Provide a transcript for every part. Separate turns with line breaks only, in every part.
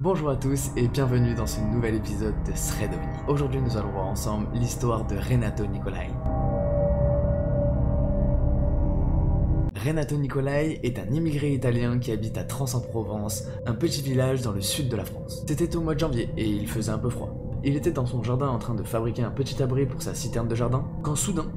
Bonjour à tous et bienvenue dans ce nouvel épisode de Thread OVNI. Aujourd'hui nous allons voir ensemble l'histoire de Renato Nicolai. Renato Nicolai est un immigré italien qui habite à Trans-en-Provence, un petit village dans le sud de la France. C'était au mois de janvier et il faisait un peu froid. Il était dans son jardin en train de fabriquer un petit abri pour sa citerne de jardin, quand soudain,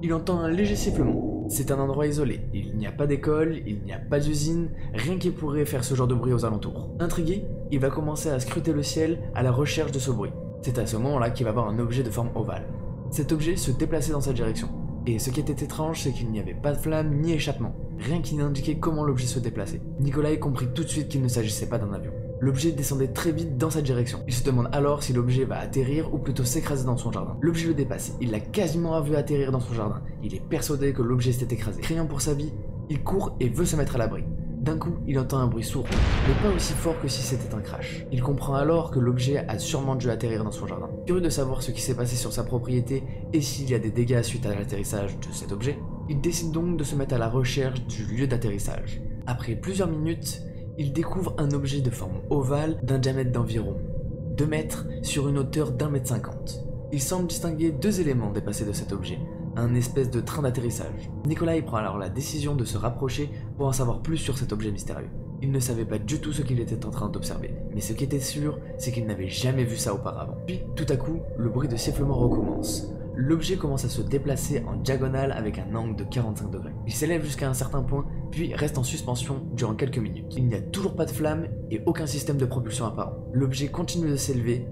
il entend un léger sifflement. C'est un endroit isolé, il n'y a pas d'école, il n'y a pas d'usine, rien qui pourrait faire ce genre de bruit aux alentours. Intrigué, il va commencer à scruter le ciel à la recherche de ce bruit. C'est à ce moment-là qu'il va voir un objet de forme ovale. Cet objet se déplaçait dans sa direction. Et ce qui était étrange, c'est qu'il n'y avait pas de flamme ni échappement, rien qui n'indiquait comment l'objet se déplaçait. Nicolai comprit tout de suite qu'il ne s'agissait pas d'un avion. L'objet descendait très vite dans sa direction. Il se demande alors si l'objet va atterrir ou plutôt s'écraser dans son jardin. L'objet le dépasse, il l'a quasiment vu atterrir dans son jardin. Il est persuadé que l'objet s'est écrasé. Craignant pour sa vie, il court et veut se mettre à l'abri. D'un coup, il entend un bruit sourd, mais pas aussi fort que si c'était un crash. Il comprend alors que l'objet a sûrement dû atterrir dans son jardin. Curieux de savoir ce qui s'est passé sur sa propriété et s'il y a des dégâts suite à l'atterrissage de cet objet, il décide donc de se mettre à la recherche du lieu d'atterrissage. Après plusieurs minutes, il découvre un objet de forme ovale d'un diamètre d'environ 2 mètres sur une hauteur d'1,50 m. Il semble distinguer deux éléments dépassés de cet objet, un espèce de train d'atterrissage. Nicolai prend alors la décision de se rapprocher pour en savoir plus sur cet objet mystérieux. Il ne savait pas du tout ce qu'il était en train d'observer, mais ce qui était sûr, c'est qu'il n'avait jamais vu ça auparavant. Puis, tout à coup, le bruit de sifflement recommence. L'objet commence à se déplacer en diagonale avec un angle de 45 degrés. Il s'élève jusqu'à un certain point, puis reste en suspension durant quelques minutes. Il n'y a toujours pas de flamme et aucun système de propulsion apparent. L'objet continue de s'élever,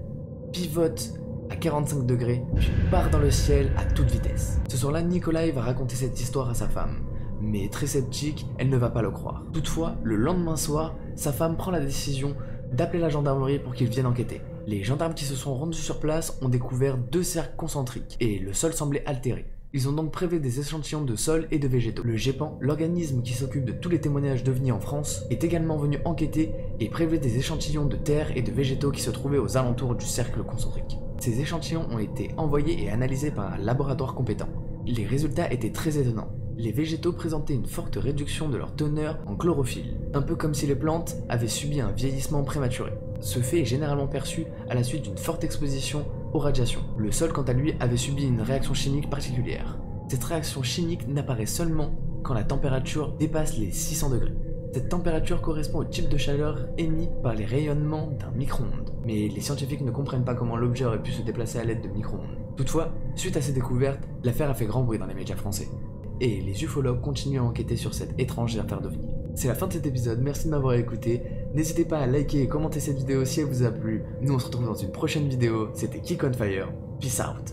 pivote à 45 degrés, puis part dans le ciel à toute vitesse. Ce soir-là, Nicolai va raconter cette histoire à sa femme, mais très sceptique, elle ne va pas le croire. Toutefois, le lendemain soir, sa femme prend la décision d'appeler la gendarmerie pour qu'ils viennent enquêter. Les gendarmes qui se sont rendus sur place ont découvert 2 cercles concentriques, et le sol semblait altéré. Ils ont donc prélevé des échantillons de sol et de végétaux. Le GEPAN, l'organisme qui s'occupe de tous les témoignages d'OVNI en France, est également venu enquêter et prélever des échantillons de terre et de végétaux qui se trouvaient aux alentours du cercle concentrique. Ces échantillons ont été envoyés et analysés par un laboratoire compétent. Les résultats étaient très étonnants. Les végétaux présentaient une forte réduction de leur teneur en chlorophylle, un peu comme si les plantes avaient subi un vieillissement prématuré. Ce fait est généralement perçu à la suite d'une forte exposition aux radiations. Le sol, quant à lui, avait subi une réaction chimique particulière. Cette réaction chimique n'apparaît seulement quand la température dépasse les 600 degrés. Cette température correspond au type de chaleur émis par les rayonnements d'un micro-ondes. Mais les scientifiques ne comprennent pas comment l'objet aurait pu se déplacer à l'aide de micro-ondes. Toutefois, suite à ces découvertes, l'affaire a fait grand bruit dans les médias français. Et les ufologues continuent à enquêter sur cette étrange affaire d'OVNI. C'est la fin de cet épisode, merci de m'avoir écouté. N'hésitez pas à liker et commenter cette vidéo si elle vous a plu. Nous on se retrouve dans une prochaine vidéo, c'était Kick on Fire, peace out.